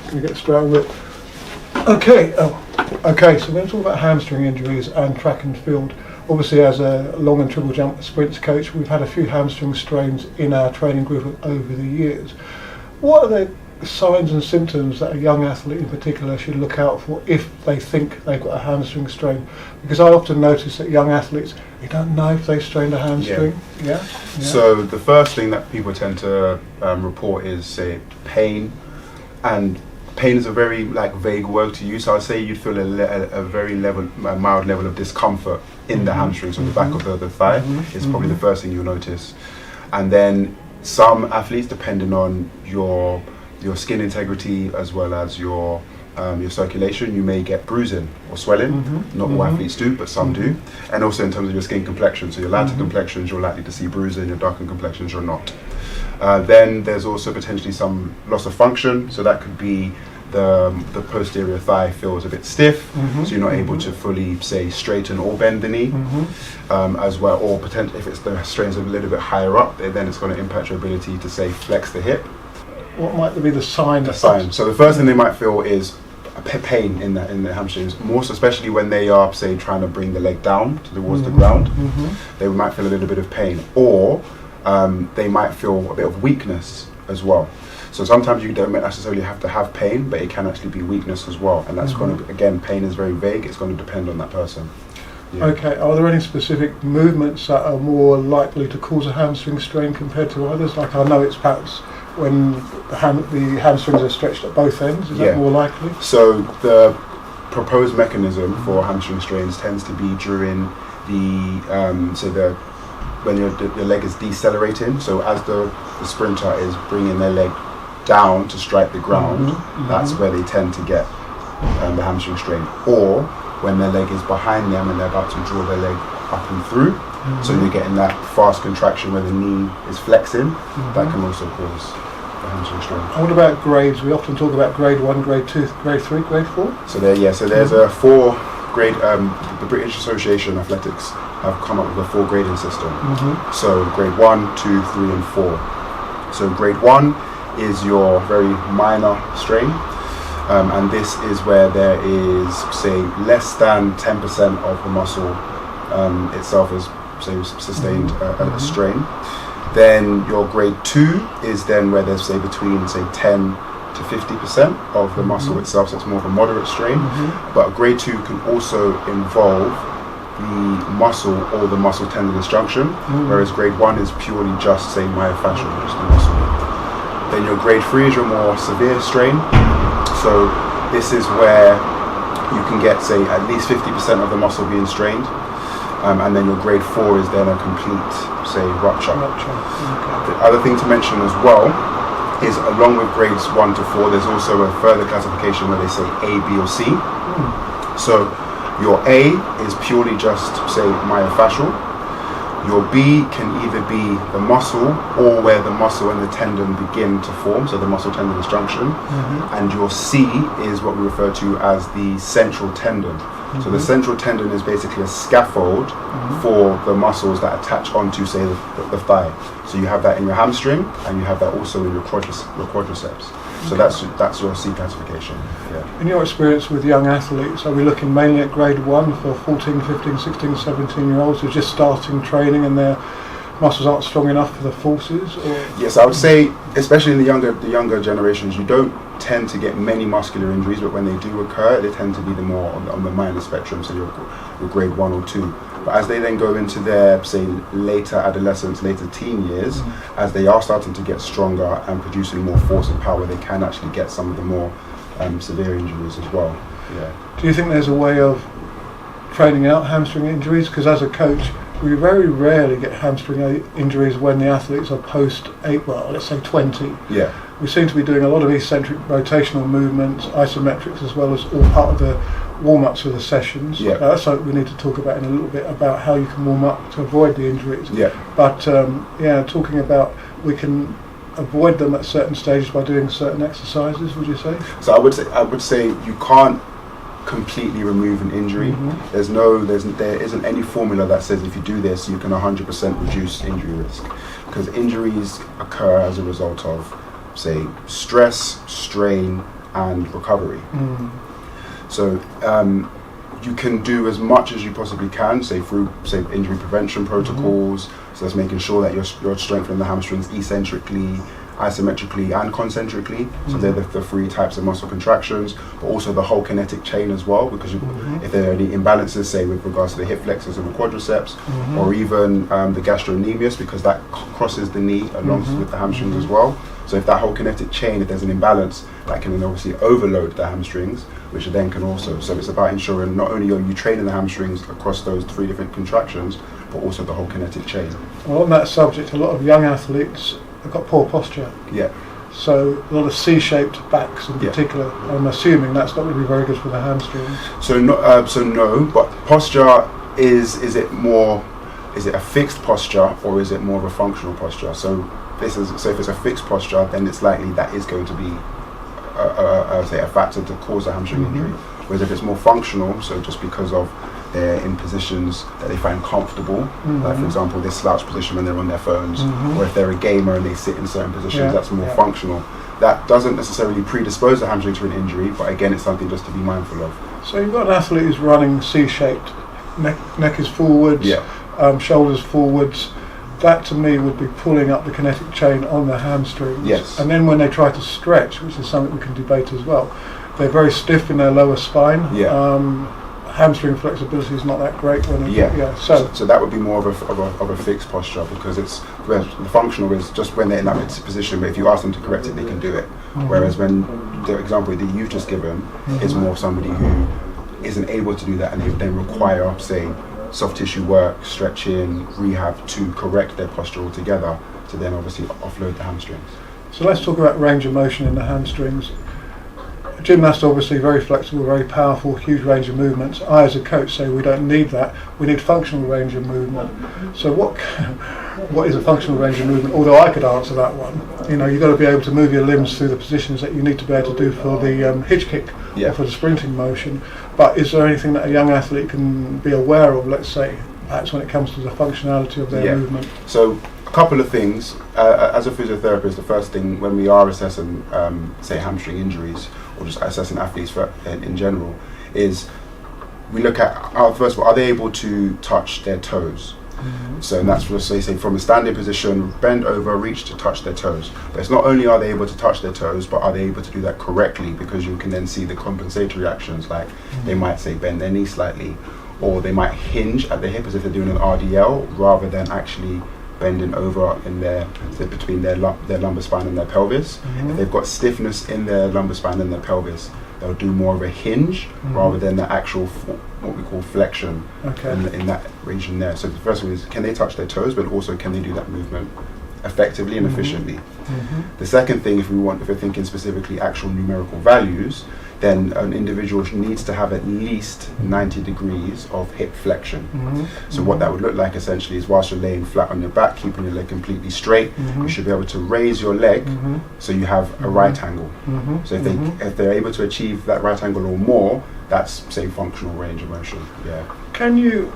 Can we get straight on with it? Okay. Okay. So we're going to talk about hamstring injuries and track and field. Obviously, as a long and triple jump sprints coach, we've had a few hamstring strains in our training group over the years. What are the signs and symptoms that a young athlete in particular should look out for if they think they've got a hamstring strain? Because I often notice that young athletes, they don't know if they've strained a hamstring. Yeah. So the first thing that people tend to report is, say, pain, and pain is a very vague word to use. So I'd say you'd feel a very mild level of discomfort in the hamstring, so the back of the thigh is probably the first thing you'll notice. And then some athletes, depending on your skin integrity as well as your circulation, you may get bruising or swelling. Not all athletes do, but some do. And also in terms of your skin complexion, so your lighter complexions, you're likely to see bruising, your darker complexions, you're not. Then there's also potentially some loss of function, so that could be the posterior thigh feels a bit stiff, so you're not able to fully, say, straighten or bend the knee, as well, or potentially if it's the strains a little bit higher up, then it's going to impact your ability to, say, flex the hip. What might be the sign? So the first thing they might feel is a pain in the hamstrings, more so especially when they are, say, trying to bring the leg down towards the ground. They might feel a little bit of pain, or they might feel a bit of weakness as well. So sometimes you don't necessarily have to have pain, but it can actually be weakness as well. And that's going to, again, pain is very vague. It's going to depend on that person. Yeah. Okay, are there any specific movements that are more likely to cause a hamstring strain compared to others? Like I know it's perhaps when the hamstrings are stretched at both ends, is that more likely? So the proposed mechanism for hamstring strains tends to be during when your leg is decelerating. So as the sprinter is bringing their leg down to strike the ground, that's where they tend to get the hamstring strain. Or when their leg is behind them and they're about to draw their leg up and through, so you're getting that fast contraction where the knee is flexing, that can also cause the hamstring strain. And what about grades? We often talk about grade 1, grade 2, grade 3, grade 4? So there's a 4 grade, the British Association of Athletics have come up with a 4 grading system. So grade 1, 2, 3 and 4. So grade 1 is your very minor strain, and this is where there is, say, less than 10% of the muscle itself is, say, sustained a strain. Then your grade 2 is then where there's, say, between, say, 10 to 50% of the muscle itself, so it's more of a moderate strain. But grade 2 can also involve the muscle or the muscle tendon disjunction, whereas grade 1 is purely just, say, myofascial, just the muscle. Then your grade 3 is your more severe strain. So this is where you can get, say, at least 50% of the muscle being strained. And then your grade 4 is then a complete, say, rupture. Okay. The other thing to mention as well is, along with grades 1 to 4, there's also a further classification where they say A, B or C. So your A is purely just, say, myofascial. Your B can either be the muscle or where the muscle and the tendon begin to form, so the muscle tendon disjunction. And your C is what we refer to as the central tendon. So the central tendon is basically a scaffold for the muscles that attach onto, say, the thigh. So you have that in your hamstring, and you have that also in your quadriceps. So that's your C classification. Yeah. In your experience with young athletes, are we looking mainly at grade 1 for 14, 15, 16, 17-year-olds who are just starting training and their muscles aren't strong enough for the forces? Or? Yes, I would say, especially in the younger generations, you don't tend to get many muscular injuries, but when they do occur, they tend to be the more on the minor spectrum, so your grade 1 or 2. But as they then go into their, say, later adolescence, later teen years, as they are starting to get stronger and producing more force and power, they can actually get some of the more severe injuries as well. Yeah. Do you think there's a way of training out hamstring injuries? Because as a coach, we very rarely get hamstring injuries when the athletes are post 8, well, let's say 20. Yeah. We seem to be doing a lot of eccentric rotational movements, isometrics, as well as all part of the warm-ups for the sessions. Yeah. That's something we need to talk about in a little bit, about how you can warm up to avoid the injuries. Yeah. But talking about we can avoid them at certain stages by doing certain exercises, would you say? So I would say you can't completely remove an injury. There isn't any formula that says if you do this you can 100% reduce injury risk, because injuries occur as a result of, say, stress, strain, and recovery. So you can do as much as you possibly can, say through injury prevention protocols. So that's making sure that you're strengthening the hamstrings eccentrically, isometrically and concentrically. So they're the three types of muscle contractions, but also the whole kinetic chain as well, because if there are any imbalances, say with regards to the hip flexors and the quadriceps, or even the gastrocnemius, because that crosses the knee along with the hamstrings as well. So if that whole kinetic chain, if there's an imbalance, that can then obviously overload the hamstrings, which then can also, so it's about ensuring not only are you training the hamstrings across those three different contractions, but also the whole kinetic chain. Well, on that subject, a lot of young athletes have got poor posture. Yeah. So a lot of C-shaped backs in particular. I'm assuming that's not going to be very good for the hamstrings. So no, but posture is it a fixed posture or is it more of a functional posture? So if it's a fixed posture, then it's likely that is going to be a factor to cause a hamstring injury. Whereas if it's more functional, so just because of they're in positions that they find comfortable, like for example this slouch position when they're on their phones, or if they're a gamer and they sit in certain positions, that's more functional. That doesn't necessarily predispose the hamstring to an injury, but again it's something just to be mindful of. So you've got an athlete who's running C-shaped, neck is forwards, shoulders forwards. That to me would be pulling up the kinetic chain on the hamstrings. Yes. And then when they try to stretch, which is something we can debate as well, they're very stiff in their lower spine. Hamstring flexibility is not that great when so that would be more of a fixed posture, because it's where the functional is just when they're in that position, but if you ask them to correct it, they can do it. Whereas when the example that you've just given is more somebody who isn't able to do that and they then require, say, soft tissue work, stretching, rehab to correct their posture altogether, to then obviously offload the hamstrings. So let's talk about range of motion in the hamstrings. A gymnast obviously very flexible, very powerful, huge range of movements. I as a coach say we don't need that, we need functional range of movement. So what is a functional range of movement? Although I could answer that one. You know, you've got to be able to move your limbs through the positions that you need to be able to do for the hitch kick or for the sprinting motion. But is there anything that a young athlete can be aware of, let's say, perhaps when it comes to the functionality of their movement? So a couple of things. As a physiotherapist, the first thing when we are assessing, say, hamstring injuries, or just assessing athletes in general, is we look at, first of all, are they able to touch their toes? So and that's just say from a standing position, bend over, reach to touch their toes. But it's not only are they able to touch their toes, but are they able to do that correctly, because you can then see the compensatory actions, like they might say bend their knee slightly, or they might hinge at the hip as if they're doing an RDL, rather than actually bending over in between their lumbar spine and their pelvis. If they've got stiffness in their lumbar spine and their pelvis, they'll do more of a hinge rather than the actual what we call flexion in that region there. So the first one is, can they touch their toes, but also can they do that movement effectively and efficiently? The second thing, if we're thinking specifically actual numerical values, then an individual needs to have at least 90 degrees of hip flexion. So what that would look like essentially is, whilst you're laying flat on your back, keeping your leg completely straight, you should be able to raise your leg so you have a right angle. So if they're able to achieve that right angle or more, that's, say, functional range of motion. Can you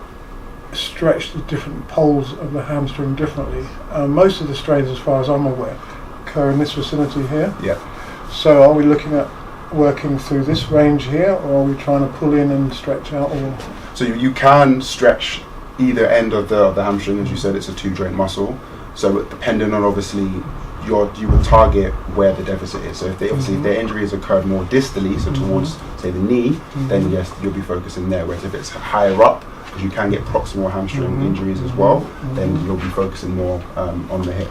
stretch the different poles of the hamstring differently? Most of the strains, as far as I'm aware, occur in this vicinity here. So are we looking at working through this range here, or are we trying to pull in and stretch out? Or so you can stretch either end of the hamstring. As you said, it's a two-joint muscle, so depending on obviously you would target where the deficit is. So if their injury has occurred more distally, so towards say the knee, then yes, you'll be focusing there. Whereas if it's higher up, because you can get proximal hamstring injuries as well, then you'll be focusing more on the hip.